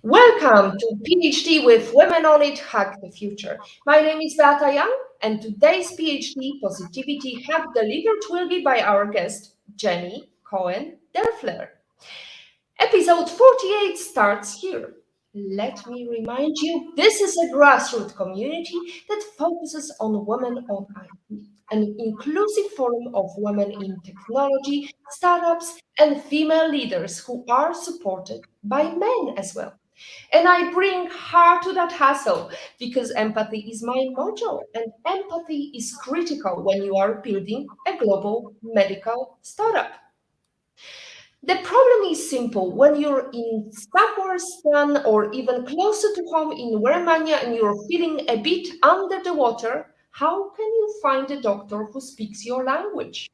Welcome to PhD with Women on It Hack the Future. My name is Beata Young, and today's PhD Positivity Hack delivered will be by our guest, Jenny Cohen Derfler. Episode 48 starts here. Let me remind you, this is a grassroots community that focuses on women on IT, an inclusive forum of women in technology, startups, and female leaders who are supported by men as well. And I bring heart to that hustle because empathy is my mojo, and empathy is critical when you are building a global medical startup. The problem is simple. When you're in Sakwarstan or even closer to home in where-mania and you're feeling a bit under the water, how can you find a doctor who speaks your language?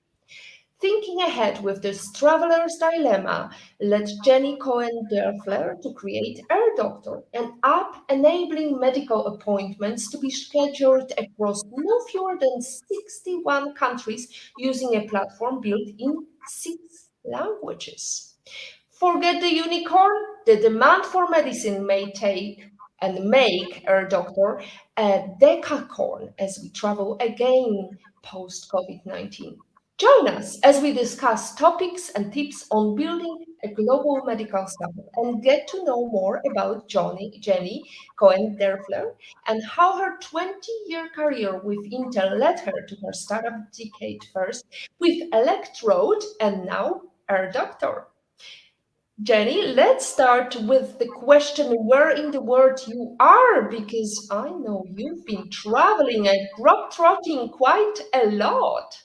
Thinking ahead with this traveler's dilemma led Jenny Cohen Derfler to create AirDoctor, an app enabling medical appointments to be scheduled across no fewer than 61 countries using a platform built in 6 languages. Forget the unicorn, the demand for medicine may take and make AirDoctor a decacorn as we travel again post COVID-19. Join us as we discuss topics and tips on building a global medical startup and get to know more about Jenny Cohen Derfler and how her 20-year career with Intel led her to her startup decade first with ElectRoad and now AirDoctor. Jenny, let's start with the question where in the world you are, because I know you've been traveling and globe-trotting quite a lot.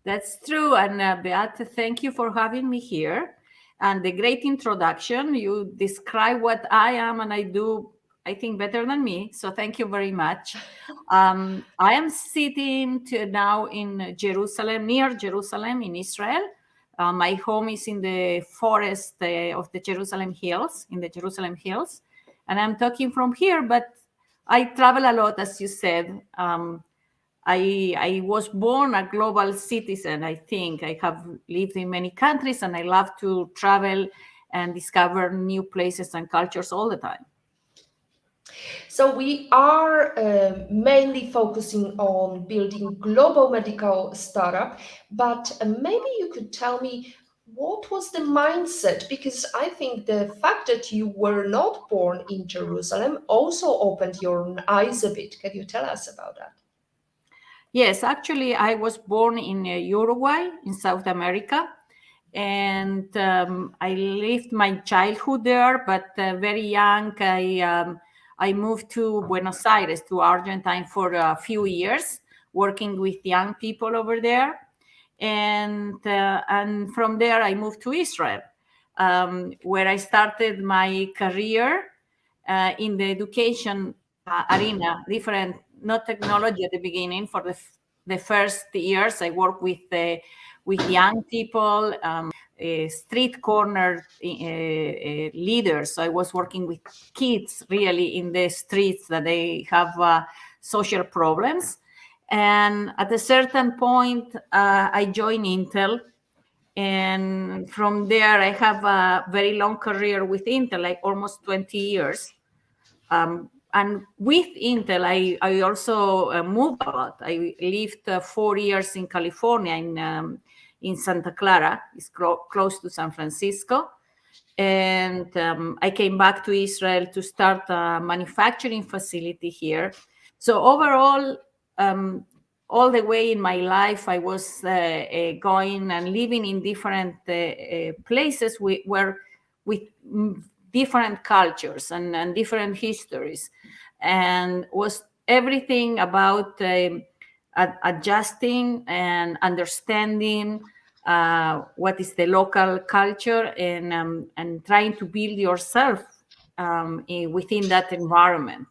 That's true. And Beate, thank you for having me here. And the great introduction. You describe what I am and I do, I think, better than me. So thank you very much. I am sitting now in Jerusalem, near Jerusalem in Israel. My home is in the forest of the Jerusalem Hills, in the Jerusalem Hills. And I'm talking from here, but I travel a lot, as you said. I was born a global citizen. I think I have lived in many countries and I love to travel and discover new places and cultures all the time. So we are mainly focusing on building global medical startup, but maybe you could tell me what was the mindset? Because I think the fact that you were not born in Jerusalem also opened your eyes a bit. Can you tell us about that? Yes, actually, I was born in Uruguay, in South America, and I lived my childhood there. But very young, I moved to Buenos Aires, to Argentine, for a few years, working with young people over there, and from there I moved to Israel, where I started my career in the education arena, different, not technology at the beginning. For the first years, I worked with young people, street corner leaders. So I was working with kids really in the streets that they have social problems. And at a certain point, I joined Intel. And from there, I have a very long career with Intel, like almost 20 years. And with Intel, I also moved a lot. I lived 4 years in California, in Santa Clara. It's close to San Francisco. And I came back to Israel to start a manufacturing facility here. So overall, all the way in my life, I was going and living in different places where with different cultures and different histories, and was everything about adjusting and understanding what is the local culture, and trying to build yourself within that environment.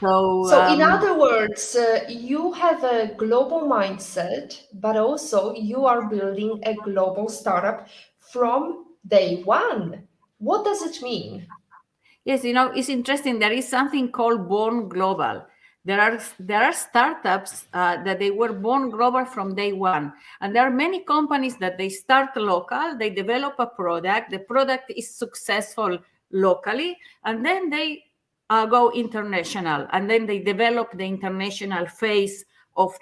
So, in other words, you have a global mindset, but also you are building a global startup from day one. What does it mean? Yes, it's interesting. There is something called born global. There are startups that they were born global from day one, and there are many companies that they start local. They develop a product. The product is successful locally, and then they go international, and then they develop the international phase of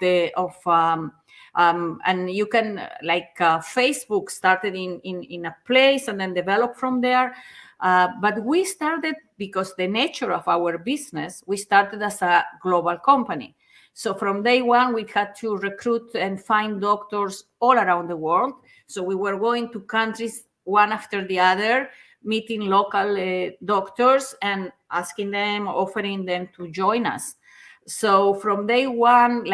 and you can Facebook started in a place and then develop from there. But we started, because the nature of our business, we started as a global company. So from day one, we had to recruit and find doctors all around the world. So we were going to countries one after the other, meeting local doctors and asking them, offering them to join us. So from day one,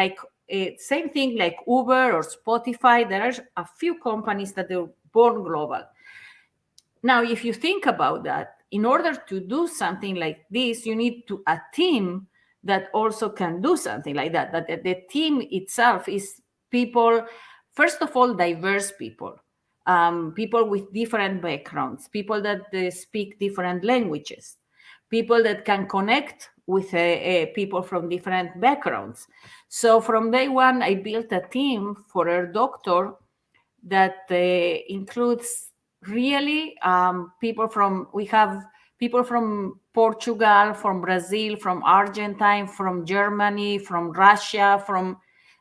same thing like Uber or Spotify, there are a few companies that are born global. Now, if you think about that, in order to do something like this, you need a team that also can do something like that. That the team itself is people, first of all, diverse people, people with different backgrounds, people that speak different languages, people that can connect with people from different backgrounds. So from day one, I built a team for AirDoctor that includes really we have people from Portugal, from Brazil, from Argentina, from Germany, from Russia, from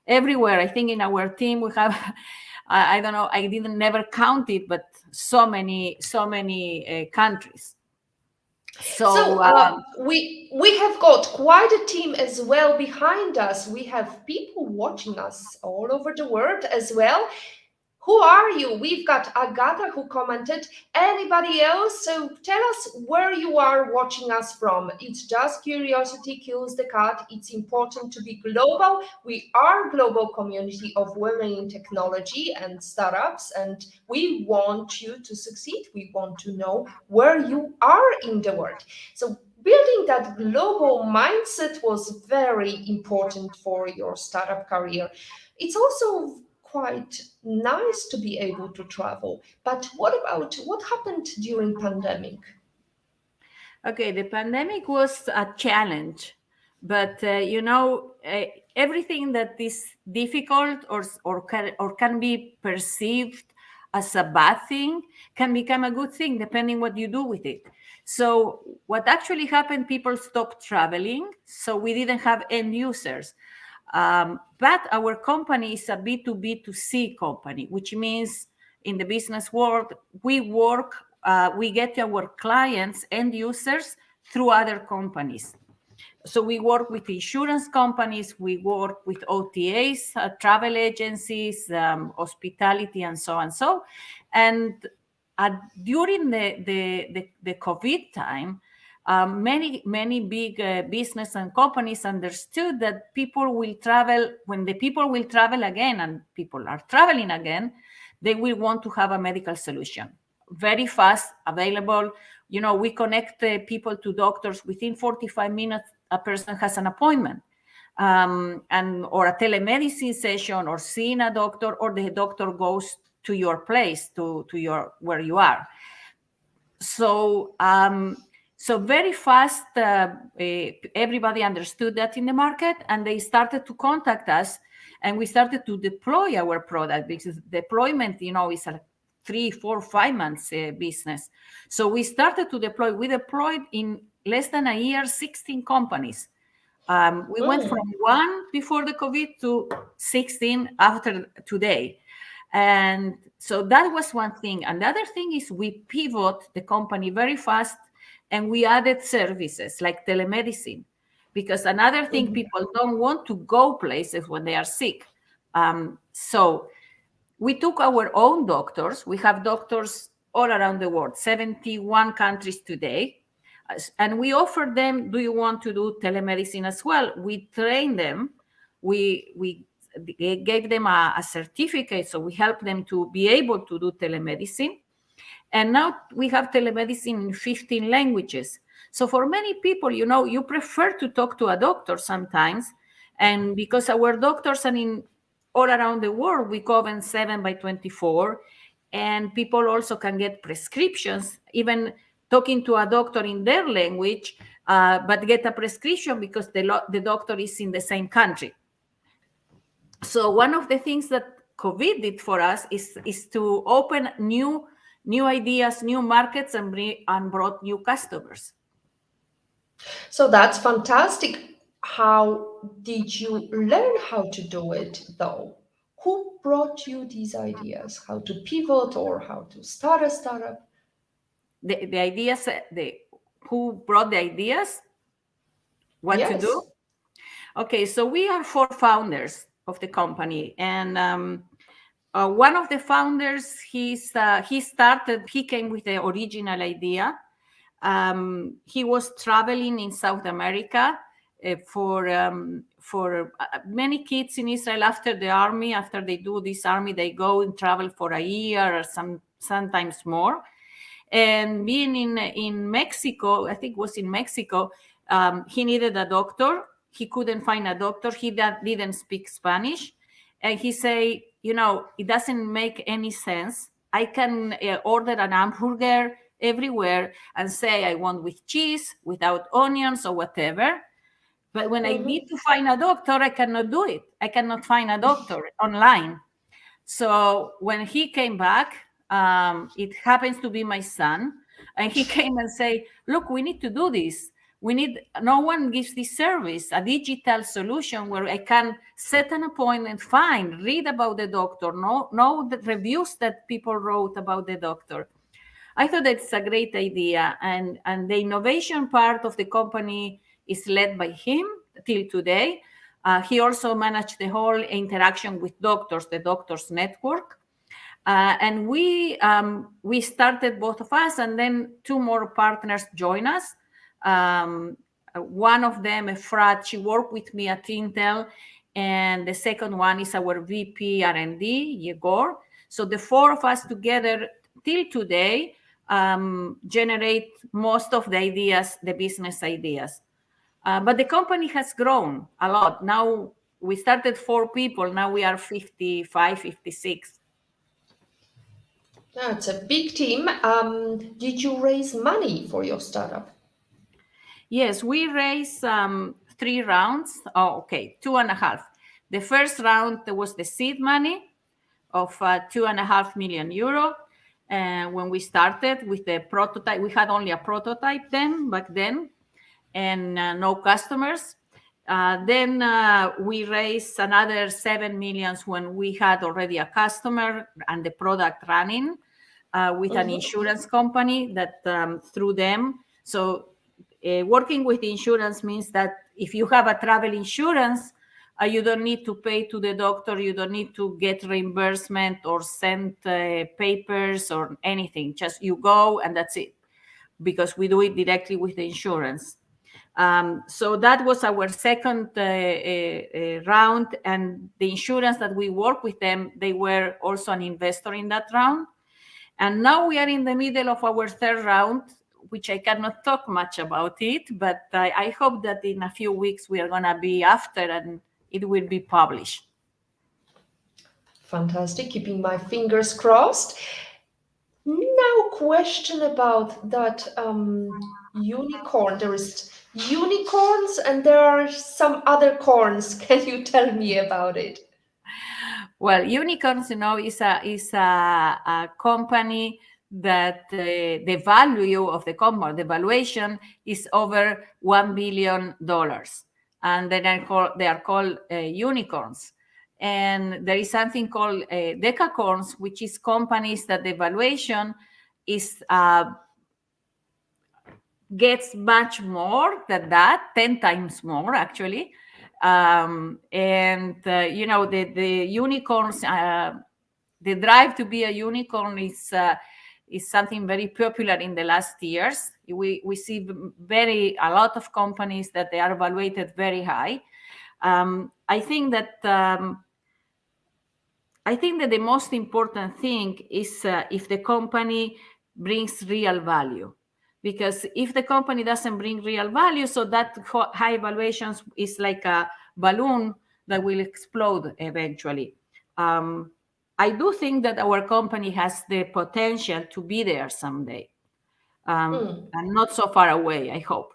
everywhere. I think in our team we have, I don't know, I didn't never count it, but so many countries. So we have got quite a team as well behind us. We have people watching us all over the world as well. Who are you? We've got Agata who commented. Anybody else? So tell us where you are watching us from. It's just curiosity kills the cat. It's important to be global. We are a global community of women in technology and startups, and we want you to succeed. We want to know where you are in the world. So building that global mindset was very important for your startup career. It's also quite nice to be able to travel. But what happened during pandemic? Okay, the pandemic was a challenge, but everything that is difficult or can be perceived as a bad thing can become a good thing depending what you do with it. So what actually happened, people stopped traveling, so we didn't have end users. But our company is a B2B2C company, which means in the business world, we get our clients, end users, through other companies. So we work with insurance companies, we work with OTAs, travel agencies, hospitality, and so on. And during the COVID time, many big business and companies understood that people will travel. When the people will travel again, and people are traveling again, they will want to have a medical solution, very fast, available. We connect people to doctors within 45 minutes. A person has an appointment, or a telemedicine session, or seeing a doctor, or the doctor goes to your place, to where you are. So very fast, everybody understood that in the market, and they started to contact us, and we started to deploy our product, because deployment, is a 3, 4, 5 months business. So we started to deploy. We deployed in less than a year 16 companies. We went from 1 before the COVID to 16 after today. And so that was one thing. And the other thing is we pivot the company very fast, and we added services like telemedicine, because another thing, people don't want to go places when they are sick. So we took our own doctors. We have doctors all around the world, 71 countries today. And we offered them, do you want to do telemedicine as well? We trained them. We gave them a certificate, so we helped them to be able to do telemedicine. And now we have telemedicine in 15 languages. So for many people, you prefer to talk to a doctor sometimes. And because our doctors are all around the world, we cover 7/24. And people also can get prescriptions, even talking to a doctor in their language, but get a prescription because the doctor is in the same country. So one of the things that COVID did for us is to open new new ideas, new markets, and brought new customers. So that's fantastic. How did you learn how to do it, though? Who brought you these ideas? How to pivot or how to start a startup? The ideas, who brought the ideas, what to do? Yes. Okay, so we are 4 founders of the company, and one of the founders, he came with the original idea. He was traveling in South America for many kids in Israel after the army. After they do this army, they go and travel for a year or sometimes more. And being in Mexico, I think it was in Mexico, he needed a doctor. He couldn't find a doctor. He didn't speak Spanish. And he say, it doesn't make any sense. I can order an hamburger everywhere and say I want with cheese, without onions or whatever. But when I need to find a doctor, I cannot do it. I cannot find a doctor online. So when he came back, it happens to be my son, and he came and say, look, we need to do this. No one gives this service, a digital solution where I can set an appointment, read about the doctor, know the reviews that people wrote about the doctor. I thought that's a great idea. And the innovation part of the company is led by him till today. He also managed the whole interaction with doctors, the doctors network. And we started, both of us, and then 2 more partners join us. One of them, Efrat, she worked with me at Intel. And the second one is our VP R&D, Yegor. So the 4 of us together till today generate most of the ideas, the business ideas. But the company has grown a lot. Now we started 4 people. Now we are 55, 56. That's a big team. Did you raise money for your startup? Yes, we raised 3 rounds. Oh, okay, 2.5. The first round, there was the seed money of 2.5 million euro. When we started with the prototype, we had only a prototype back then, and no customers. Then we raised another 7 million when we had already a customer and the product running with an insurance company that through them. So working with insurance means that if you have a travel insurance, you don't need to pay to the doctor. You don't need to get reimbursement or send papers or anything. Just you go and that's it, because we do it directly with the insurance. So that was our second round, and the insurance that we work with them, they were also an investor in that round. And now we are in the middle of our third round, which I cannot talk much about it, but I hope that in a few weeks we are going to be after and it will be published. Fantastic, keeping my fingers crossed. Now, question about that unicorn. There is unicorns and there are some other corns. Can you tell me about it? Well, unicorns, is a company that the value of the company, the valuation is over $1 billion, and they are called unicorns. And there is something called decacorns, which is companies that the valuation is gets much more than that, 10 times more actually. The unicorns, the drive to be a unicorn is something very popular in the last years. We see a lot of companies that they are evaluated very high. I think that the most important thing is if the company brings real value. Because if the company doesn't bring real value, so that high valuations is like a balloon that will explode eventually. I do think that our company has the potential to be there someday, and not so far away, I hope.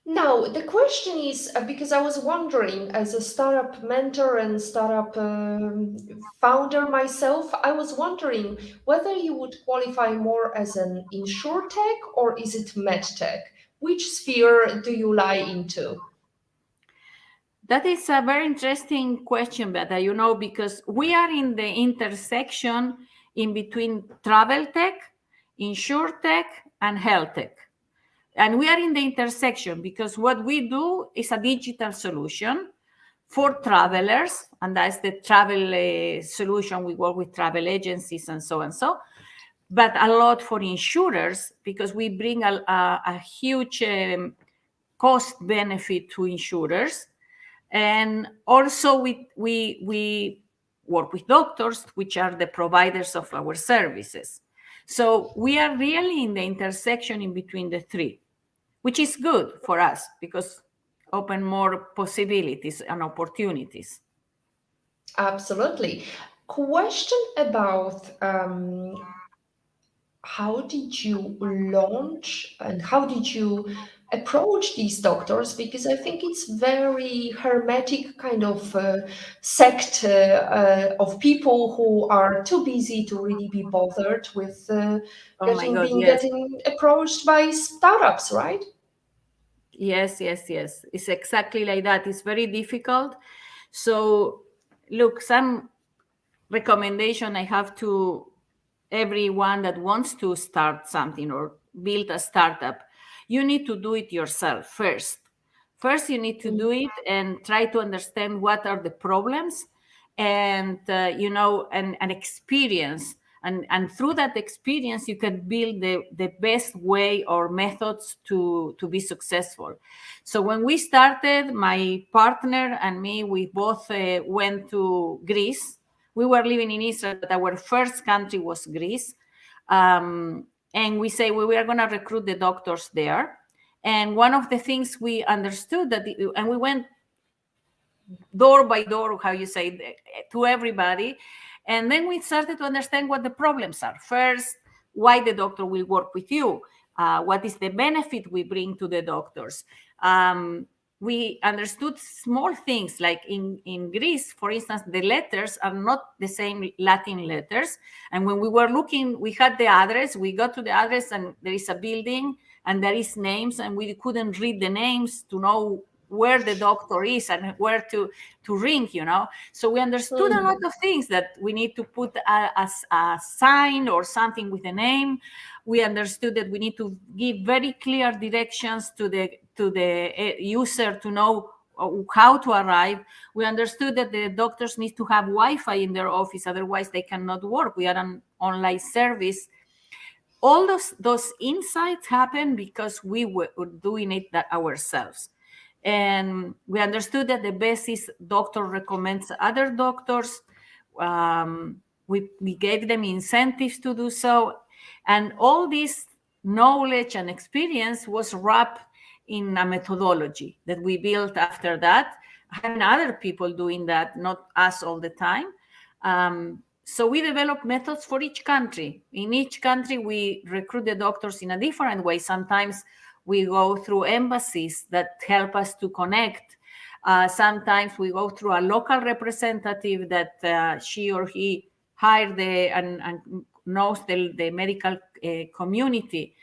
Now, the question is because I was wondering, as a startup mentor and startup founder myself, I was wondering whether you would qualify more as an Insurtech or is it Medtech? Which sphere do you lie into? That is a very interesting question, Beta, because we are in the intersection in between travel tech, insure tech, and health tech. And we are in the intersection because what we do is a digital solution for travelers, and that's the travel solution. We work with travel agencies and so and so, but a lot for insurers because we bring a huge cost benefit to insurers. And also we work with doctors, which are the providers of our services. So we are really in the intersection in between the three, which is good for us because open more possibilities and opportunities. Absolutely. Question about how did you launch and how did you approach these doctors? Because I think it's very hermetic kind of sect of people who are too busy to really be bothered with Oh my God, yes. getting approached by startups, right? Yes, yes, yes. It's exactly like that. It's very difficult. So, look, some recommendation I have to everyone that wants to start something or build a startup, you need to do it yourself first. First, you need to do it and try to understand what are the problems and, and experience. And through that experience, you can build the best way or methods to be successful. So when we started, my partner and me, we both went to Greece. We were living in Israel, but our first country was Greece. And we say we were going to recruit the doctors there. And one of the things we understood and we went door by door, how you say, to everybody. And then we started to understand what the problems are. First, why the doctor will work with you. What is the benefit we bring to the doctors? We understood small things like in Greece, for instance, the letters are not the same Latin letters. And when we were looking, we had the address, we got to the address and there is a building and there is names and we couldn't read the names to know where the doctor is and where to ring, So we understood a lot of things that we need to put a sign or something with a name. We understood that we need to give very clear directions to the user to know how to arrive. We understood that the doctors need to have Wi-Fi in their office, otherwise they cannot work. We are an online service. All those insights happen because we were doing it ourselves. And we understood that the best is doctor recommends other doctors. We gave them incentives to do so. And all this knowledge and experience was wrapped in a methodology that we built after that, having other people doing that, not us all the time. So we develop methods for each country. In each country, we recruit the doctors in a different way. Sometimes we go through embassies that help us to connect. Sometimes we go through a local representative that she or he hired and knows the medical community.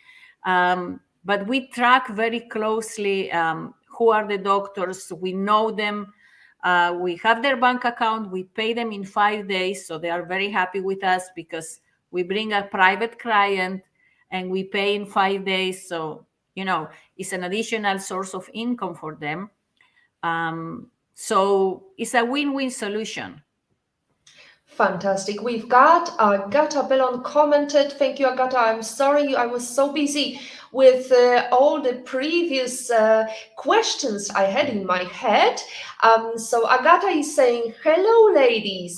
But we track very closely who are the doctors. We know them. We have their bank account. We pay them in 5 days. So they are very happy with us because we bring a private client and we pay in 5 days. So, it's an additional source of income for them. So it's a win-win solution. Fantastic. We've got Agata Bellon commented. Thank you, Agata. I'm sorry I was so busy with all the previous questions I had in my head. So Agata is saying, hello, ladies.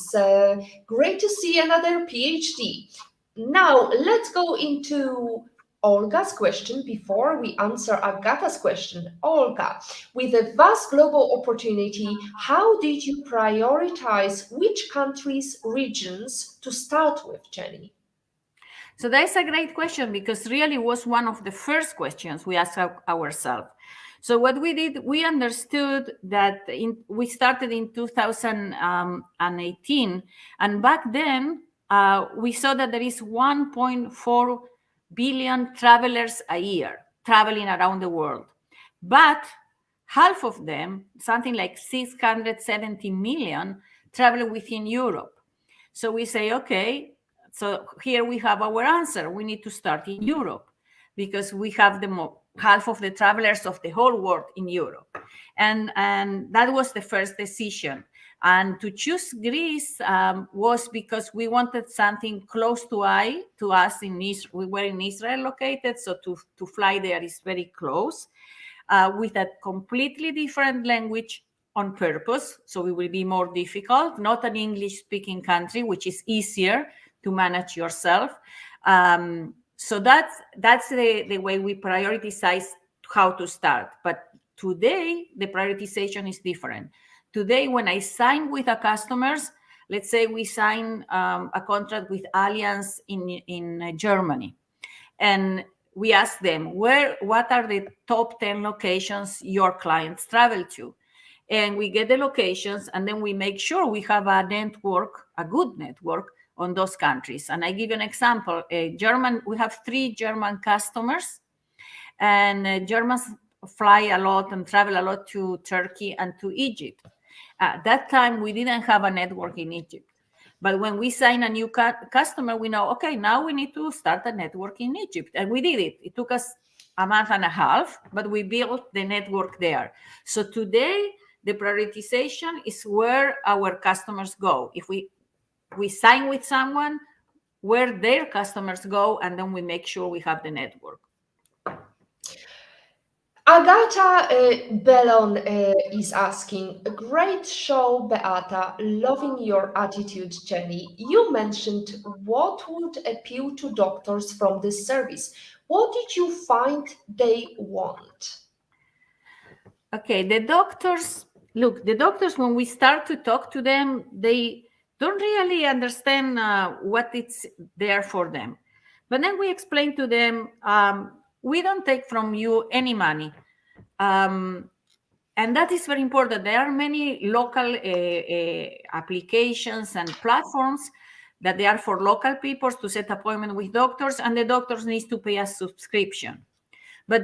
Great to see another PhD. Now, let's go into Olga's question before we answer Agata's question. Olga, with a vast global opportunity, how did you prioritize which countries, regions to start with, Jenny? So that's a great question because really was one of the first questions we asked ourselves. So what we did, we understood that we started in 2018, and back then we saw that there is 1.4 billion travelers a year traveling around the world, but half of them, something like 670 million, travel within Europe. So we say, okay, so here we have our answer. We need to start in Europe because we have half of the travelers of the whole world in Europe. And that was the first decision. And to choose Greece was because we wanted something close to us in Israel. We were in Israel located, so to fly there is very close, with a completely different language on purpose, so it will be more difficult, not an English-speaking country, which is easier to manage yourself. So that's the way we prioritize how to start. But today, the prioritization is different. Today, when I sign with a customers, let's say we sign a contract with Allianz in Germany, and we ask them, what are the top 10 locations your clients travel to? And we get the locations, and then we make sure we have a network, a good network on those countries. And I give you an example. We have 3 German customers, and Germans fly a lot and travel a lot to Turkey and to Egypt. At that time, we didn't have a network in Egypt. But when we sign a new customer, we know, okay, now we need to start a network in Egypt. And we did it. It took us a month and a half, but we built the network there. So today, the prioritization is where our customers go. If we sign with someone, where their customers go, and then we make sure we have the network. Agata Bellon is asking, great show, Beata, loving your attitude, Jenny. You mentioned what would appeal to doctors from this service. What did you find they want? Okay, the doctors, when we start to talk to them, they don't really understand what it's there for them. But then we explain to them, we don't take from you any money. And that is very important. There are many local applications and platforms that they are for local people to set appointment with doctors, and the doctors need to pay a subscription. But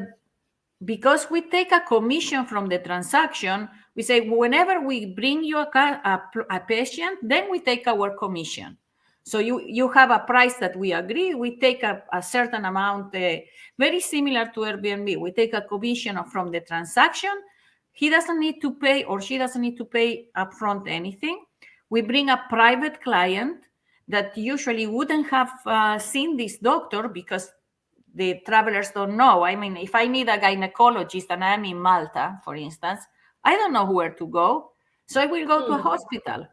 because we take a commission from the transaction, we say whenever we bring you a patient, then we take our commission. So you have a price that we agree. We take a certain amount, very similar to Airbnb. We take a commission from the transaction. He doesn't need to pay, or she doesn't need to pay upfront anything. We bring a private client that usually wouldn't have seen this doctor because the travelers don't know. I mean, if I need a gynecologist and I'm in Malta, for instance, I don't know where to go. So I will go to a hospital,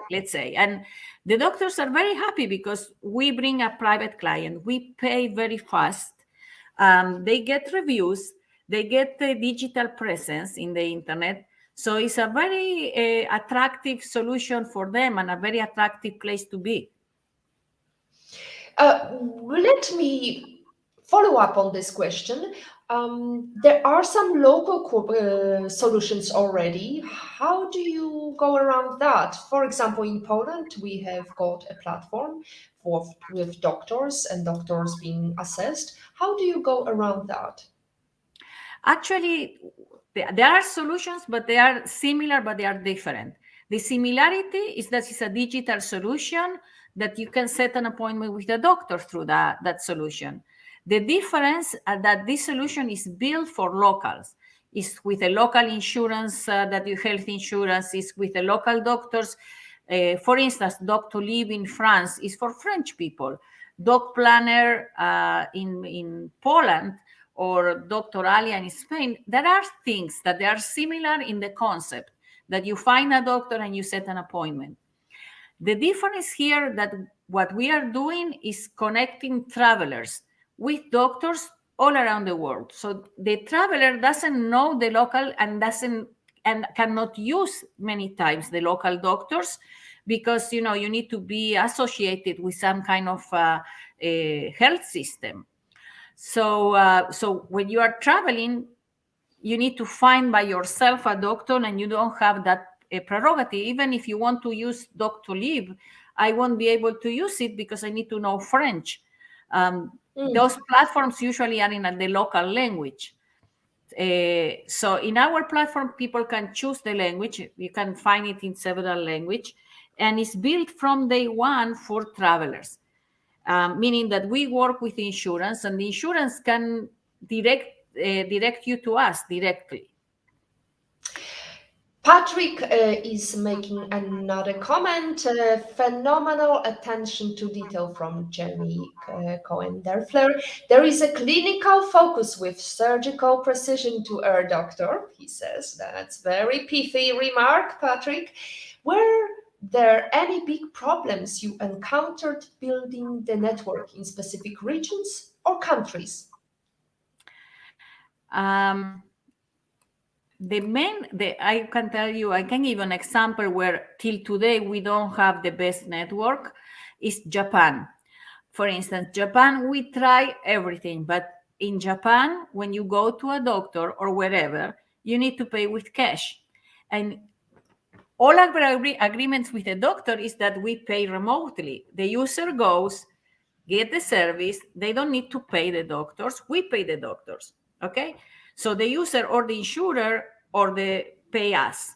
let's say. And the doctors are very happy because we bring a private client. We pay very fast. They get reviews. They get the digital presence in the internet. So it's a very attractive solution for them and a very attractive place to be. Let me follow up on this question. There are some local solutions already. How do you go around that? For example, in Poland, we have got a platform with doctors and doctors being assessed. How do you go around that? Actually, there are solutions, but they are similar, but they are different. The similarity is that it's a digital solution that you can set an appointment with a doctor through that solution. The difference is that this solution is built for locals. It's with a local insurance, that your health insurance is with the local doctors. For instance, Doctolib in France is for French people. Doc Planner in Poland, or Dr. Alia in Spain, there are things that they are similar in the concept, that you find a doctor and you set an appointment. The difference here that what we are doing is connecting travelers with doctors all around the world. So the traveler doesn't know the local and cannot use many times the local doctors because you need to be associated with some kind of health system. So when you are traveling, you need to find by yourself a doctor, and you don't have that prerogative. Even if you want to use Doctolib, I won't be able to use it because I need to know French. Those platforms usually are in the local language. So in our platform, people can choose the language. You can find it in several languages, and it's built from day one for travelers, meaning that we work with insurance, and the insurance can direct you to us directly. Patrick is making another comment. Phenomenal attention to detail from Jenny Cohen Derfler. There is a clinical focus with surgical precision to AirDoctor, he says. That's very pithy remark, Patrick. Were there any big problems you encountered building the network in specific regions or countries? I can tell you, I can give an example where till today we don't have the best network, is Japan. For instance, Japan, we try everything, but in Japan, when you go to a doctor or wherever, you need to pay with cash. And all our agreements with the doctor is that we pay remotely. The user goes, get the service, they don't need to pay the doctors, we pay the doctors, okay? So the user or the insurer or the pay us.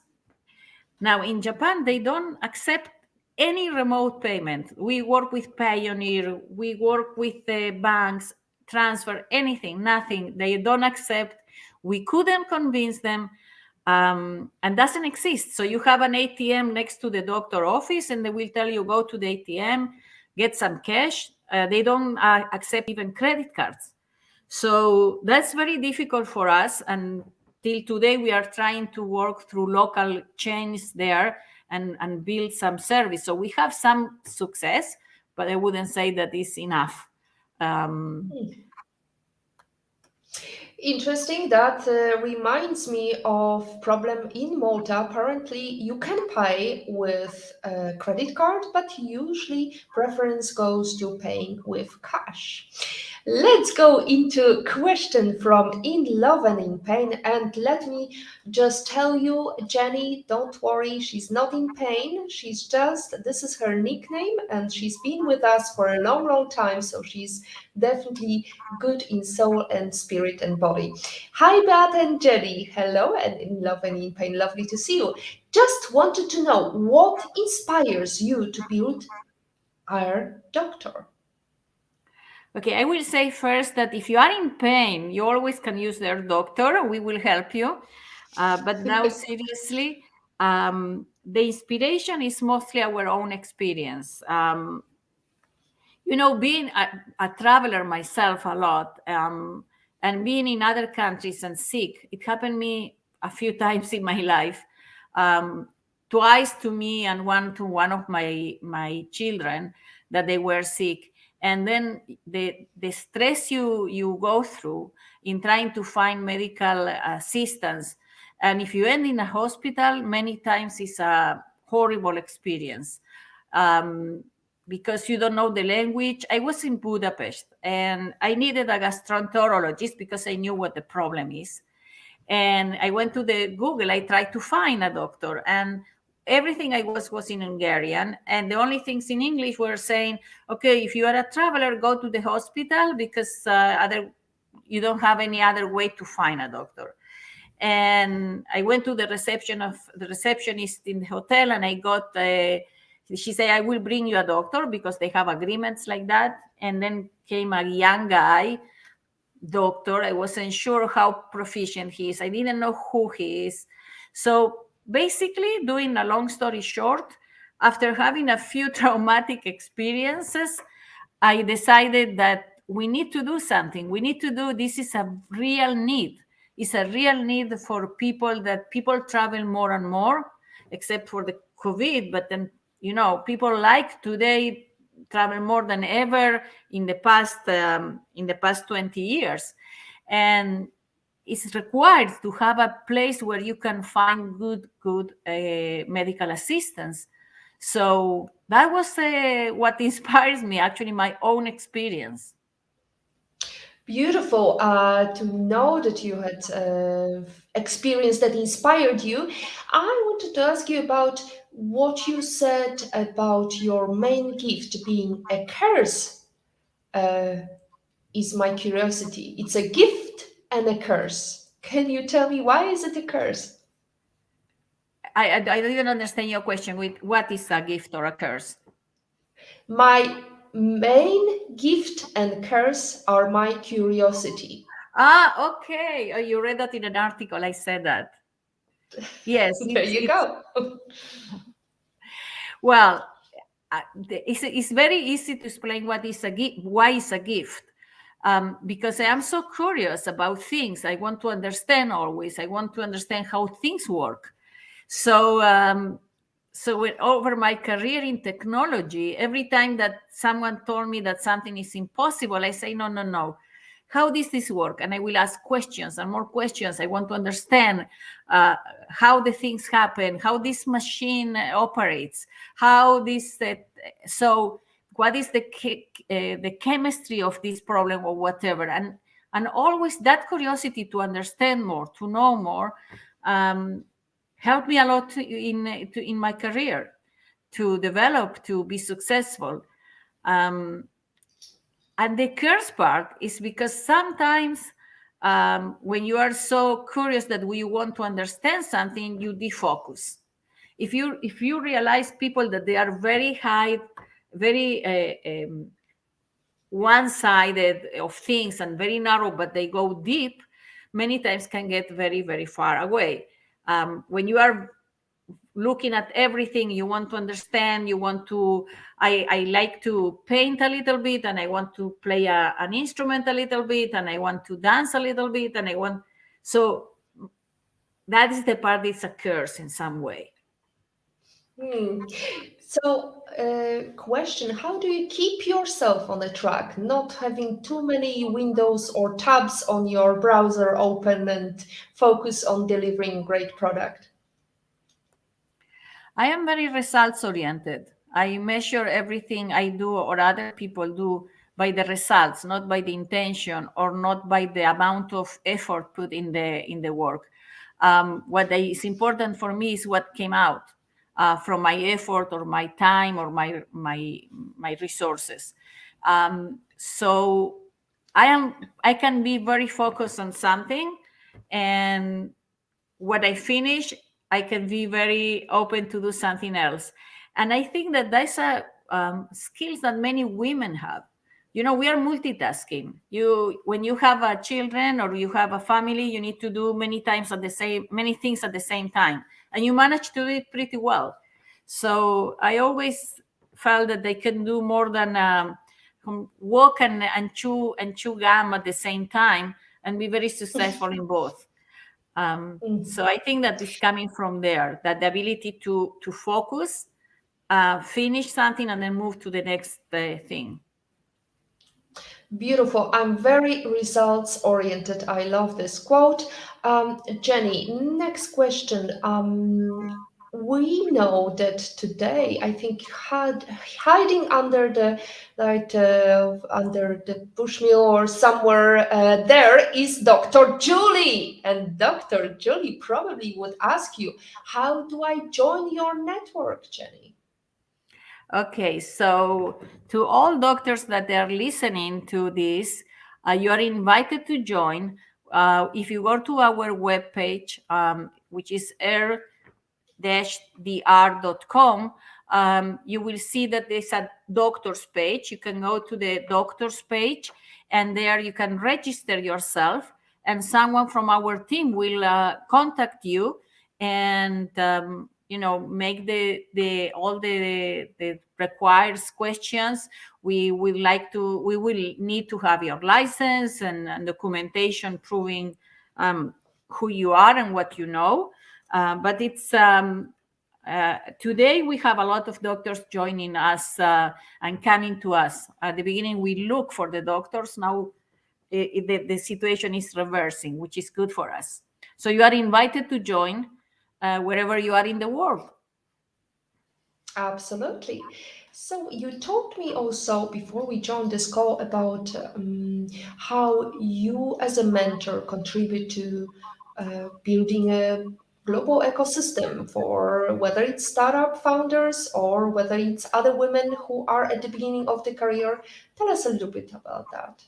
Now in Japan, they don't accept any remote payment. We work with Pioneer, we work with the banks, transfer, anything, nothing. They don't accept. We couldn't convince them, and doesn't exist. So you have an ATM next to the doctor office, and they will tell you, go to the ATM, get some cash. They don't accept even credit cards. So that's very difficult for us. And till today, we are trying to work through local chains there and build some service. So we have some success, but I wouldn't say that is enough. Interesting. That reminds me of problem in Malta. Apparently, you can pay with a credit card, but usually preference goes to paying with cash. Let's go into question from In Love and in Pain. And let me just tell you, Jenny, don't worry, she's not in pain. She's just, this is her nickname, and she's been with us for a long, long time. So she's definitely good in soul and spirit and body. Hi, Beat and Jenny. Hello, and In Love and in Pain. Lovely to see you. Just wanted to know what inspires you to build AirDoctor. Okay, I will say first that if you are in pain, you always can use their doctor. We will help you. But now, seriously, the inspiration is mostly our own experience. Being a traveler myself a lot, and being in other countries and sick, it happened me a few times in my life. Twice to me and one to one of my children, that they were sick. And then the stress you go through in trying to find medical assistance, and if you end in a hospital, many times it's a horrible experience, because you don't know the language. I was in Budapest and I needed a gastroenterologist because I knew what the problem is. And I went to the Google, I tried to find a doctor, and everything I was in Hungarian, and the only things in English were saying, okay, if you are a traveler, go to the hospital because you don't have any other way to find a doctor. And I went to the receptionist in the hotel, and I got she said, I will bring you a doctor, because they have agreements like that. And then came a young guy doctor. I wasn't sure how proficient he is. I didn't know who he is. So basically, doing a long story short, after having a few traumatic experiences, I decided that we need to do something. This is a real need. It's a real need for people, that people travel more and more, except for the COVID. But then, people like today travel more than ever in the past 20 years. And it's required to have a place where you can find good medical assistance. So that was what inspires me, actually, my own experience. Beautiful to know that you had experience that inspired you. I wanted to ask you about what you said about your main gift being a curse. Uh, is my curiosity. It's a gift and a curse. Can you tell me why is it a curse? I didn't understand your question with what is a gift or a curse. My main gift and curse are my curiosity. Ah, okay. Oh, you read that in an article. I said that. Yes, There you it's go. well, it's very easy to explain what is a gift, why is a gift. Because I am so curious about things. I want to understand always. I want to understand how things work. So, over my career in technology, every time that someone told me that something is impossible, I say, no, no, no. How does this work? And I will ask questions and more questions. I want to understand how the things happen, how this machine operates, how this. So, what is the chemistry of this problem or whatever? And always that curiosity to understand more, to know more. Helped me a lot in my career to develop, to be successful. And the curse part is because sometimes when you are so curious that you want to understand something, you defocus. If you realize people that they are very high, very one-sided of things and very narrow, but they go deep, many times can get very, very far away. When you are looking at everything, you want to understand, you want to, I like to paint a little bit, and I want to play an instrument a little bit, and I want to dance a little bit, and so that is the part that occurs in some way. Hmm. So, question, how do you keep yourself on the track, not having too many windows or tabs on your browser open and focus on delivering great product? I am very results oriented. I measure everything I do or other people do by the results, not by the intention or not by the amount of effort put in the work. What is important for me is what came out from my effort or my time or my resources. So I can be very focused on something, and what I finish, I can be very open to do something else. And I think that that's a skills that many women have. We are multitasking. When you have a children or you have a family, you need to do many things at the same time, and you manage to do it pretty well. So I always felt that they can do more than walk and chew gum at the same time and be very successful in both. So I think that is coming from there, that the ability to focus, finish something, and then move to the next thing. Beautiful. I'm very results oriented. I love this quote. Jenny, next question. We know that today, I think, hiding under the under the bushmill or somewhere there is Dr. Julie, and Dr. Julie probably would ask you, "How do I join your network, Jenny?" Okay, so to all doctors that are listening to this, you are invited to join. If you go to our webpage, which is air-dr.com, you will see that there's a doctor's page. You can go to the doctor's page, and there you can register yourself, and someone from our team will contact you and make the all the required questions. We will need to have your license and documentation proving who you are and what you know. But it's today we have a lot of doctors joining us and coming to us. At the beginning, we look for the doctors. Now the situation is reversing, which is good for us. So you are invited to join wherever you are in the world. Absolutely. So you told me also before we joined this call about how you as a mentor contribute to building a global ecosystem for whether it's startup founders or whether it's other women who are at the beginning of the career. Tell us a little bit about that.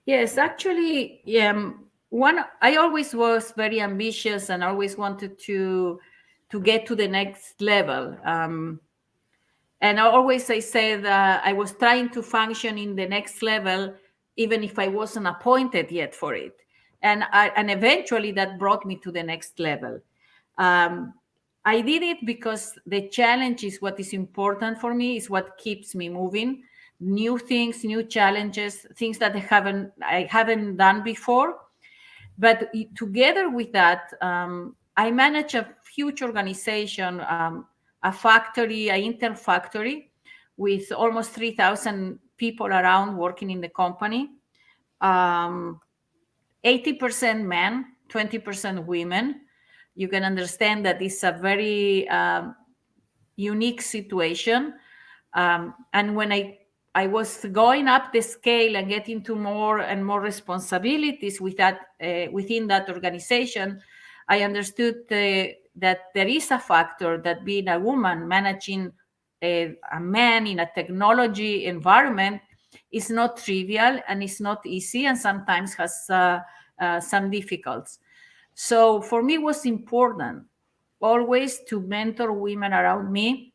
Yes, actually, one I always was very ambitious and always wanted to get to the next level. And I said I was trying to function in the next level, even if I wasn't appointed yet for it. And eventually that brought me to the next level. Um, I did it because the challenge is what is important for me, is what keeps me moving. New things, new challenges, things that I haven't done before. But together with that, I manage a huge organization, a factory, a intern factory, with almost 3,000 people around working in the company. Um, 80% men, 20% women. You can understand that it's a very unique situation. And when I was going up the scale and getting to more and more responsibilities within that organization, I understood that there is a factor that being a woman managing a man in a technology environment is not trivial and it's not easy, and sometimes has some difficulties. So for me, it was important always to mentor women around me.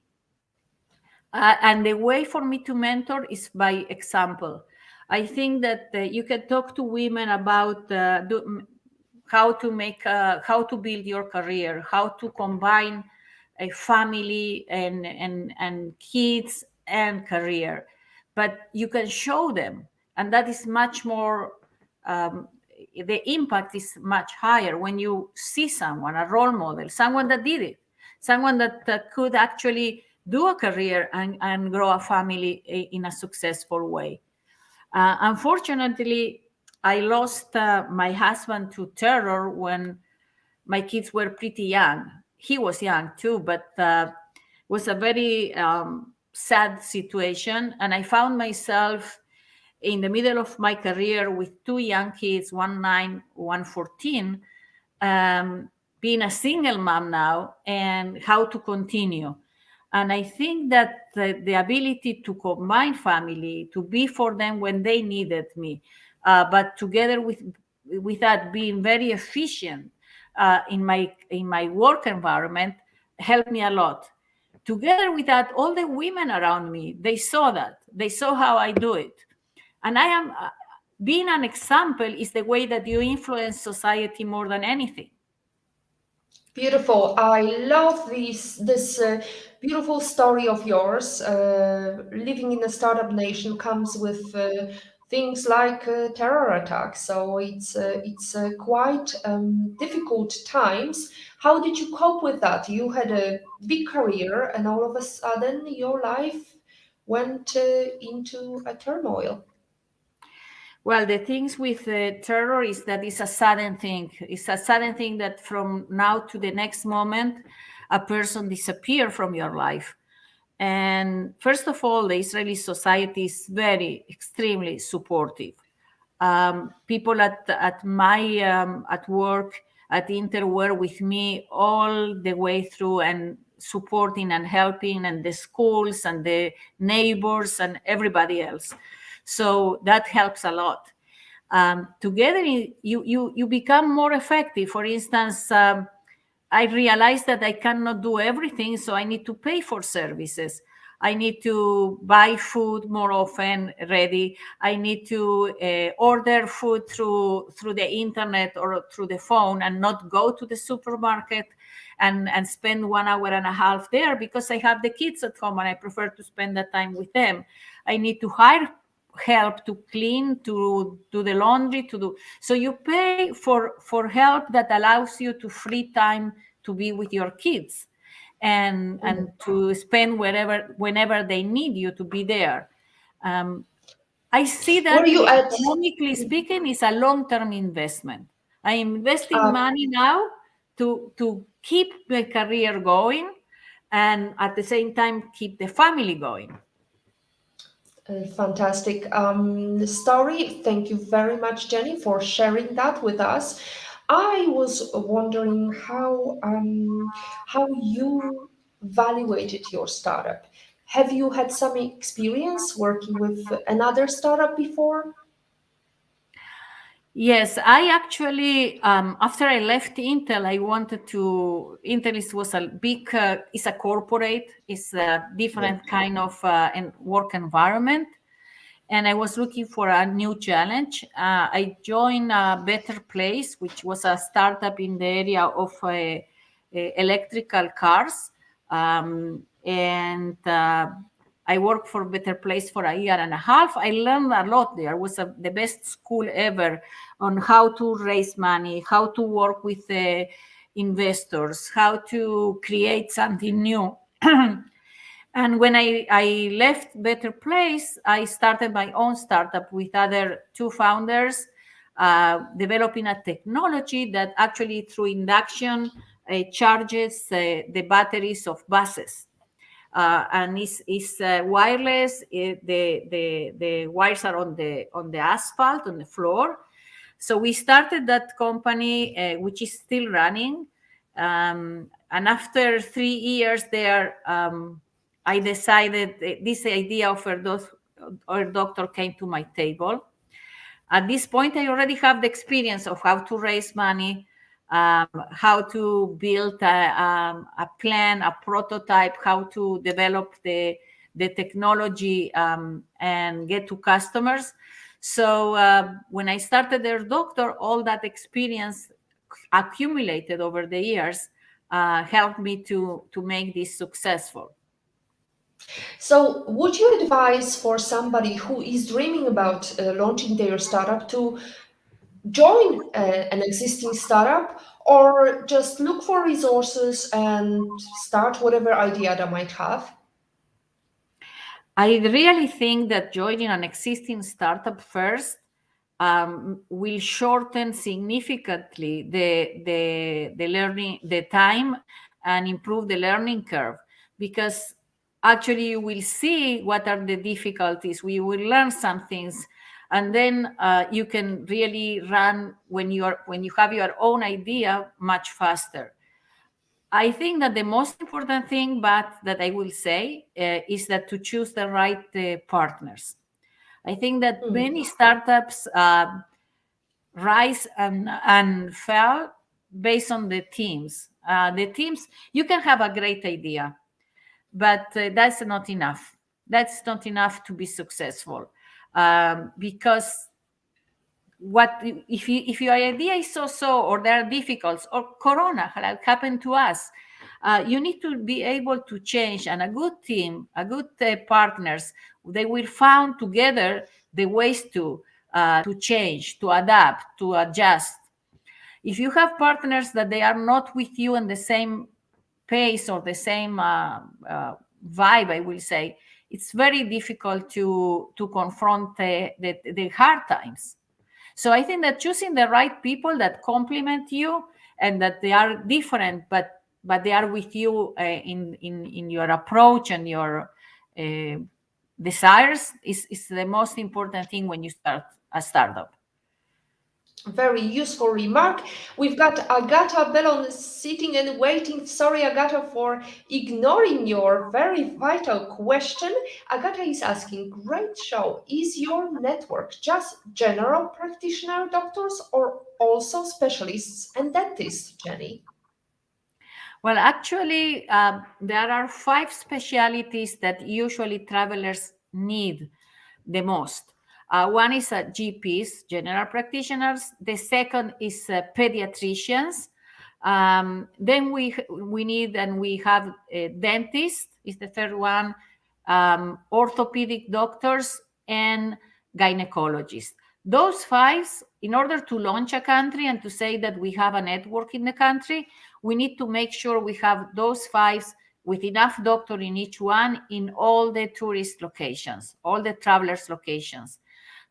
And the way for me to mentor is by example. I think that you can talk to women about how to build your career, how to combine a family and kids and career, but you can show them, and that is much more. Um, the impact is much higher when you see someone, a role model, someone that did it, someone that could actually do a career and grow a family in a successful way. Unfortunately, I lost my husband to terror when my kids were pretty young. He was young too, but was a very sad situation. And I found myself in the middle of my career with two young kids, one 9, one 14, being a single mom now and how to continue. And I think that the ability to combine family, to be for them when they needed me, but together with that being very efficient in my work environment, helped me a lot. Together with that, all the women around me, they saw that. They saw how I do it. And I am being an example is the way that you influence society more than anything. Beautiful. I love this beautiful story of yours. Living in a startup nation comes with things like terror attacks, so it's quite difficult times. How did you cope with that? You had a big career, and all of a sudden, your life went into a turmoil. Well, the things with terror is that it's a sudden thing. It's a sudden thing that from now to the next moment, a person disappears from your life. And first of all, the Israeli society is very, extremely supportive. People at my at work at Inter were with me all the way through and supporting and helping, and the schools and the neighbors and everybody else. So that helps a lot. Together, you become more effective. For instance, I realized that I cannot do everything, so I need to pay for services. I need to buy food more often ready. I need to order food through the internet or through the phone and not go to the supermarket and spend 1 hour and a half there because I have the kids at home and I prefer to spend that time with them. I need to hire help to clean, to do the laundry, to do. So you pay for help that allows you to free time to be with your kids and to spend whenever they need you to be there. Um, I see Were that you at? economically speaking is a long-term investment. I'm investing Uh, money now to keep my career going, and at the same time keep the family going. Fantastic story. Thank you very much, Jenny, for sharing that with us. I was wondering how you evaluated your startup. Have you had some experience working with another startup before? Yes, I actually, after I left Intel, I wanted to. Intel was a big, it's a corporate, it's a different kind of work environment, and I was looking for a new challenge. I joined a Better Place, which was a startup in the area of electrical cars, and I worked for Better Place for a year and a half. I learned a lot there. It was the best school ever on how to raise money, how to work with investors, how to create something new. And when I left Better Place, I started my own startup with other two founders, developing a technology that actually, through induction, charges the batteries of buses. And is wireless. The wires are on the asphalt, on the floor. So we started that company, which is still running. And after 3 years there, I decided this idea of AirDoctor came to my table. At this point, I already have the experience of how to raise money, how to build a plan, a prototype, how to develop the technology and get to customers. So when I started AirDoctor, all that experience accumulated over the years helped me to make this successful. So, would you advise for somebody who is dreaming about launching their startup to join an existing startup or just look for resources and start whatever idea they might have? I really think that joining an existing startup first will shorten significantly the learning, the time, and improve the learning curve, because actually you will see what are the difficulties. We will learn some things, and then you can really run when you have your own idea much faster. I think that the most important thing, but that I will say, is that to choose the right partners. I think that many startups rise and fell based on the teams. The teams, you can have a great idea, but that's not enough. That's not enough to be successful, because what if your idea is so or there are difficulties or corona like happened to us, you need to be able to change, and a good team, a good partners, they will found together the ways to change, to adapt, to adjust. If you have partners that they are not with you in the same pace or the same vibe, I will say, it's very difficult to confront the hard times. So I think that choosing the right people that complement you and that they are different, but they are with you in your approach and your desires is the most important thing when you start a startup. Very useful remark. We've got Agata Bellon sitting and waiting. Sorry, Agata, for ignoring your very vital question. Agata is asking, great show. Is your network just general practitioner doctors or also specialists and dentists, Jenny? Well, actually, there are 5 specialties that usually travelers need the most. One is GPs, general practitioners. The second is pediatricians. Then we need and we have dentists is the third one, orthopedic doctors, and gynecologists. Those 5, in order to launch a country and to say that we have a network in the country, we need to make sure we have those 5 with enough doctor in each one in all the tourist locations, all the travelers locations.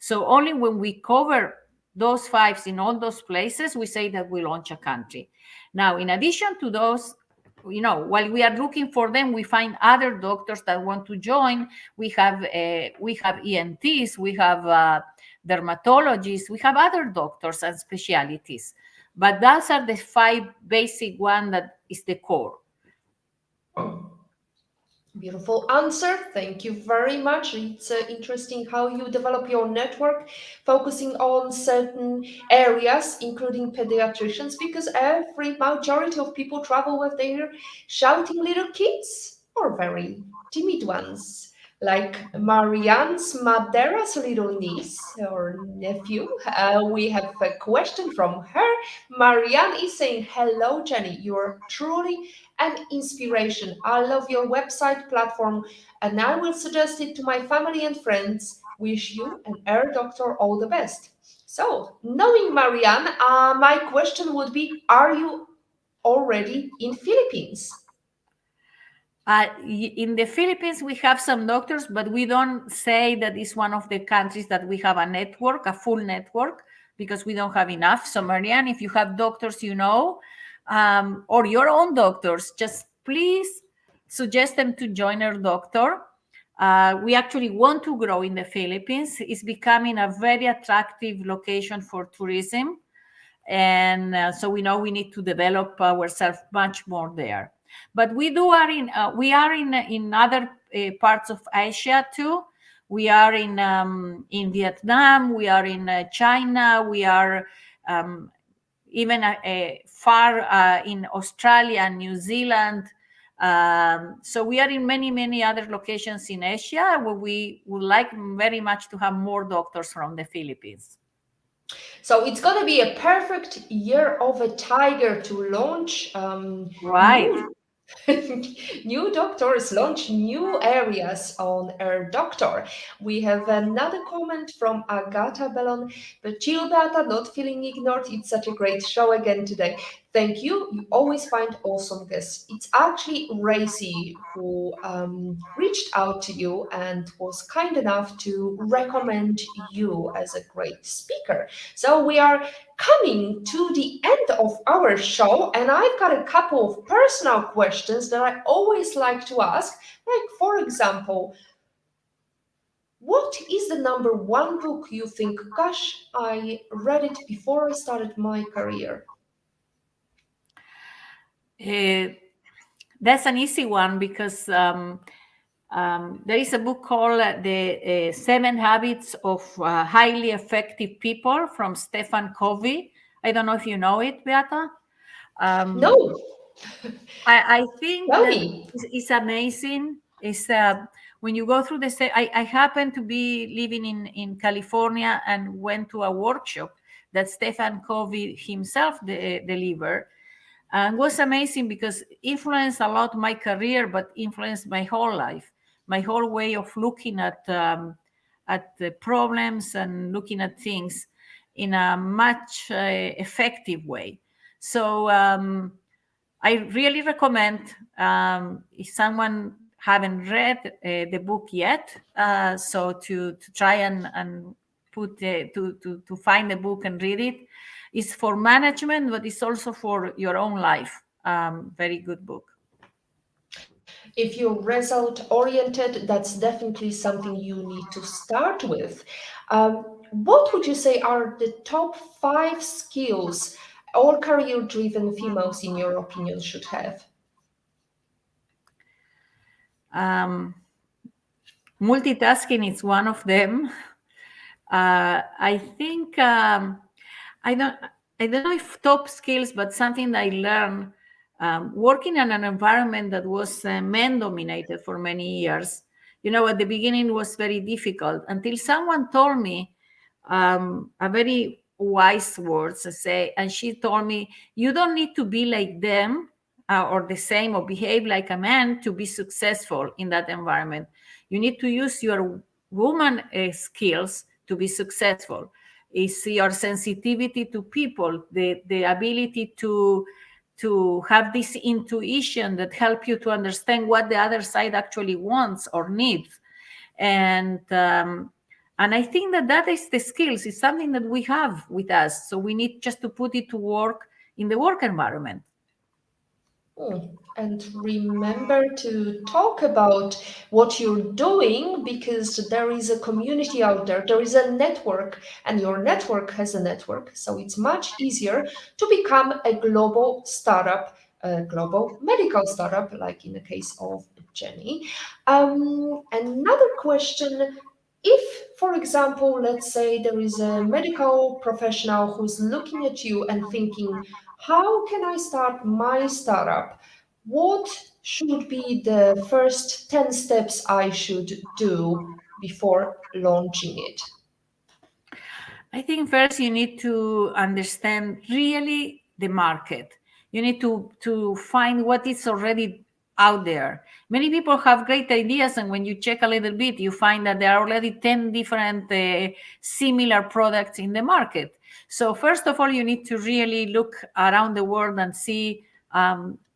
So only when we cover those 5 in all those places, we say that we launch a country. Now, in addition to those while we are looking for them, we find other doctors that want to join. We have ENTs, we have dermatologists, we have other doctors and specialties. But those are the 5 basic one that is the core. Beautiful answer. Thank you very much. It's interesting how you develop your network, focusing on certain areas, including pediatricians, because every majority of people travel with their shouting little kids or very timid ones. Like Marianne's Madera's little niece or nephew. We have a question from her. Marianne is saying, "Hello, Jenny. You are truly an inspiration. I love your website platform and I will suggest it to my family and friends. Wish you and AirDoctor all the best." So, knowing Marianne, my question would be, are you already in Philippines? In the Philippines, we have some doctors, but we don't say that it's one of the countries that we have a network, a full network, because we don't have enough. So, Marianne, if you have doctors or your own doctors, just please suggest them to join AirDoctor. We actually want to grow in the Philippines. It's becoming a very attractive location for tourism. And so we know we need to develop ourselves much more there. But we are in other parts of Asia too. We are in Vietnam. We are in China. We are even far in Australia and New Zealand. So we are in many other locations in Asia where we would like very much to have more doctors from the Philippines. So it's going to be a perfect year of a tiger to launch Right. new doctors, launch new areas on AirDoctor. We have another comment from Agata Bellon. But chill, Beata, not feeling ignored. It's such a great show again today. Thank you. You always find awesome guests. It's actually Racy who reached out to you and was kind enough to recommend you as a great speaker. So we are coming to the end of our show, and I've got a couple of personal questions that I always like to ask. Like, for example, what is the number one book you think, gosh, I read it before I started my career? That's an easy one because there is a book called The 7 Habits of Highly Effective People from Stephen Covey. I don't know if you know it, Beata. No. I think Tell that me. it's amazing. It's when you go through I happen to be living in California and went to a workshop that Stephen Covey himself delivered. And was amazing because influenced a lot my career, but influenced my whole life, my whole way of looking at the problems and looking at things in a much effective way. So I really recommend if someone haven't read the book yet, so to try and put to find the book and read it. It's for management, but it's also for your own life. Very good book. If you're result oriented, that's definitely something you need to start with. What would you say are the top 5 skills all career driven females, in your opinion, should have? Multitasking is one of them. I think I don't know if top skills, but something that I learned working in an environment that was men dominated for many years. At the beginning it was very difficult until someone told me a very wise words to say, and she told me, you don't need to be like them or the same or behave like a man to be successful in that environment. You need to use your woman skills to be successful. Is your sensitivity to people, the ability to have this intuition that help you to understand what the other side actually wants or needs. And I think that is the skills. It's something that we have with us. So we need just to put it to work in the work environment. And remember to talk about what you're doing because there is a community out there, there is a network, and your network has a network. So it's much easier to become a global startup, a global medical startup, like in the case of Jenny. Another question. If, for example, let's say there is a medical professional who's looking at you and thinking, how can I start my startup? What should be the first 10 steps I should do before launching it? I think first you need to understand really the market. You need to find what is already out there. Many people have great ideas, and when you check a little bit, you find that there are already 10 different similar products in the market. So first of all, you need to really look around the world and see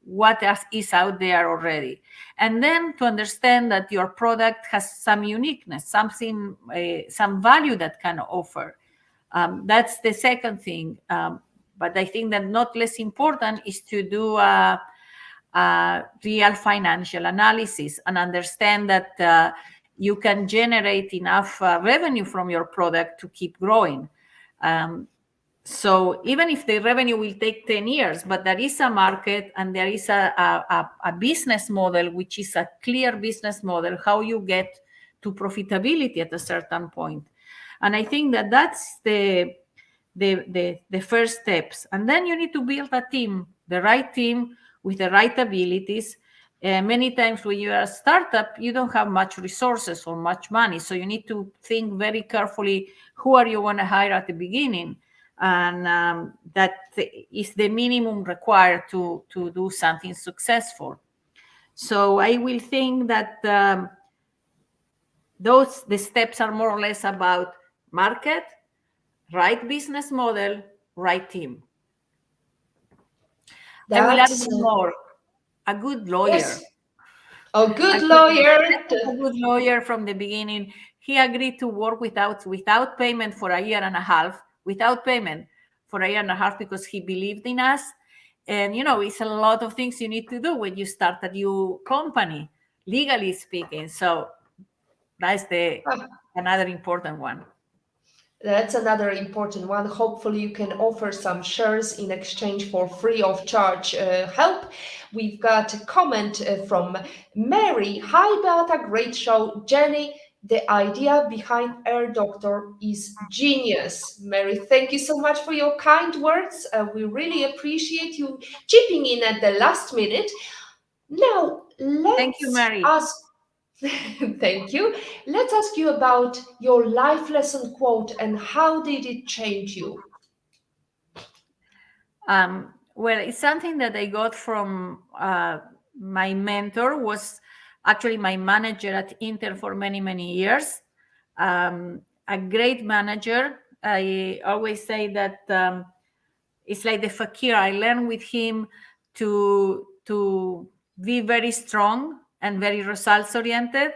what is out there already, and then to understand that your product has some uniqueness, something, some value that can offer. That's the second thing. But I think that not less important is to do a real financial analysis and understand that you can generate enough revenue from your product to keep growing. So even if the revenue will take 10 years, but there is a market and there is a business model, which is a clear business model, how you get to profitability at a certain point. And I think that that's the first steps. And then you need to build a team, the right team with the right abilities. Many times when you are a startup, you don't have much resources or much money. So you need to think very carefully, who are you going to hire at the beginning? And that is the minimum required to do something successful. So I will think that the steps are more or less about market, right business model, right team. I will add one more. A good lawyer. Yes. A good lawyer. A good lawyer from the beginning. He agreed to work without payment for a year and a half, without payment for a year and a half, because he believed in us. And, it's a lot of things you need to do when you start a new company, legally speaking. So that's another important one. That's another important one. Hopefully, you can offer some shares in exchange for free of charge help. We've got a comment from Mary. Hi, Beata, great show. Jenny, the idea behind AirDoctor is genius. Mary, thank you so much for your kind words. We really appreciate you chipping in at the last minute. Now, Thank you, Mary. Thank you. Let's ask you about your life lesson quote and how did it change you? Well, it's something that I got from my mentor, was actually my manager at Intel for many, many years. A great manager. I always say that it's like the fakir. I learned with him to be very strong and very results oriented.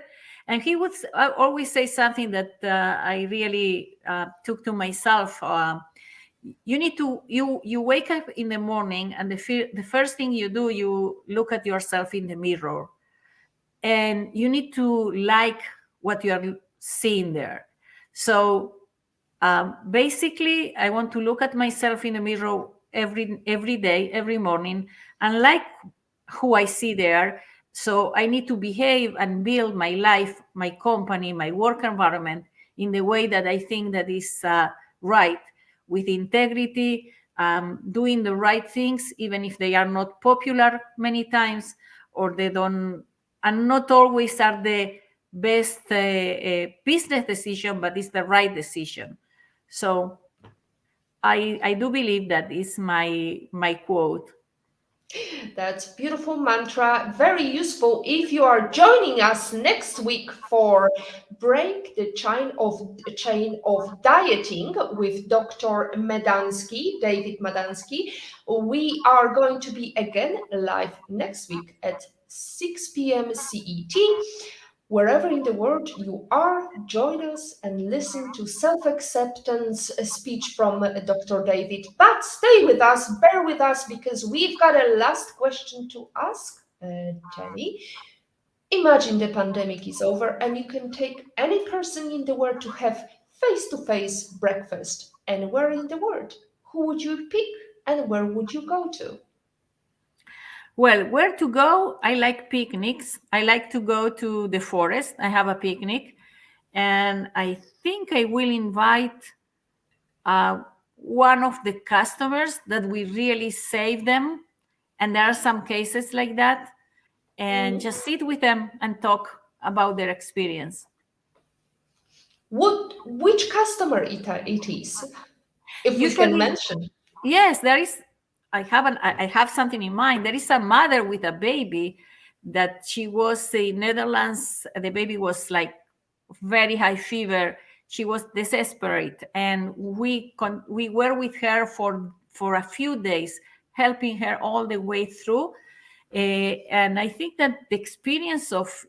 And he would always say something that I really took to myself. You need to you wake up in the morning, and the first thing you do, you look at yourself in the mirror, and you need to like what you are seeing there. So basically, I want to look at myself in the mirror every day, every morning, and like who I see there. So I need to behave and build my life, my company, my work environment in the way that I think that is right, with integrity, doing the right things, even if they are not popular many times, or they don't, and not always are the best business decision, but it's the right decision. So I do believe that is my quote. That's beautiful mantra, very useful if you are joining us next week for Break the Chain of Dieting with Dr. Medansky, David Medansky. We are going to be again live next week at 6 p.m. CET. Wherever in the world you are, join us and listen to self-acceptance speech from Dr. David. But stay with us, bear with us, because we've got a last question to ask, Jenny. Imagine the pandemic is over and you can take any person in the world to have face-to-face breakfast anywhere in the world. Who would you pick and where would you go to? Well, where to go? I like picnics. I like to go to the forest. I have a picnic. And I think I will invite one of the customers that we really save them. And there are some cases like that. And just sit with them and talk about their experience. Which customer it is, if we can Usually, mention? yes, there is. I have something in mind. There is a mother with a baby that she was in Netherlands. The baby was like very high fever. She was desperate, and we were with her for a few days, helping her all the way through. And I think that the experience of,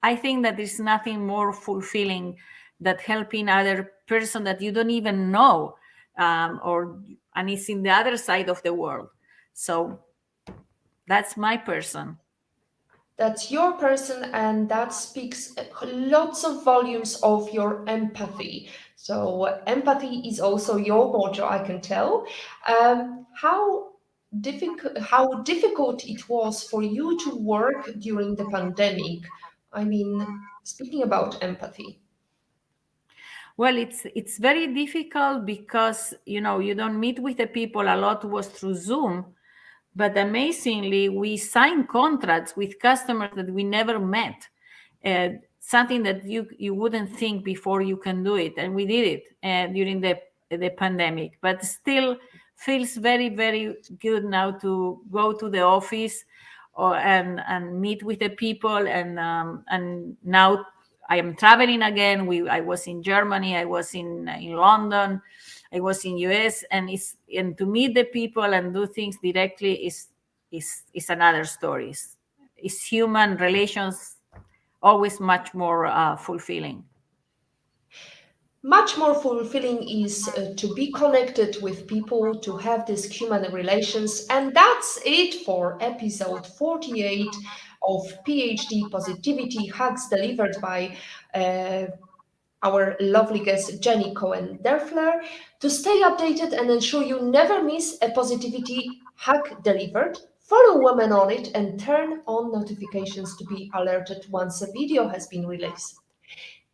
I think that there's nothing more fulfilling than helping other person that you don't even know, and it's in the other side of the world. So that's my person. That's your person, and that speaks lots of volumes of your empathy. So, empathy is also your motto, I can tell. How difficult it was for you to work during the pandemic? I mean, speaking about empathy. Well, it's very difficult because you don't meet with the people. A lot was through Zoom, but amazingly, we signed contracts with customers that we never met. Something that you wouldn't think before you can do it, and we did it during the pandemic. But still, feels very very good now to go to the office and meet with the people, and now I am traveling again. I was in Germany, I was in London, I was in US, and to meet the people and do things directly is another story. It's human relations always much more fulfilling. Much more fulfilling is to be connected with people, to have these human relations. And that's it for episode 48 of PhD Positivity Hacks delivered by our lovely guest, Jenny Cohen Derfler. To stay updated and ensure you never miss a positivity hack delivered, follow Women on It and turn on notifications to be alerted once a video has been released.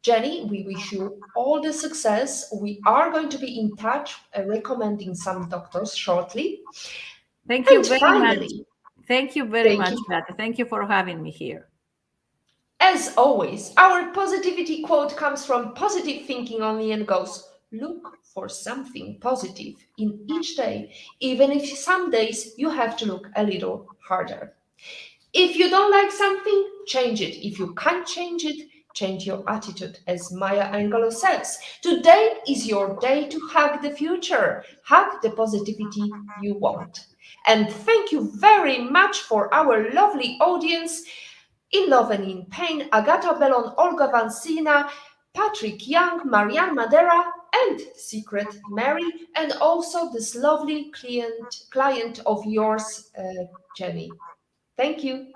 Jenny, we wish you all the success. We are going to be in touch, recommending some doctors shortly. Thank And you very much. finally, Thank you very thank much, you. Beata. Thank you for having me here. As always, our positivity quote comes from Positive Thinking Only and goes, look for something positive in each day, even if some days you have to look a little harder. If you don't like something, change it. If you can't change it, change your attitude, as Maya Angelou says. Today is your day to hug the future, hug the positivity you want. And thank you very much for our lovely audience. In Love and in Pain, Agata Bellon, Olga Vansina, Patrick Young, Marianne Madera, and Secret Mary, and also this lovely client of yours, Jenny. Thank you.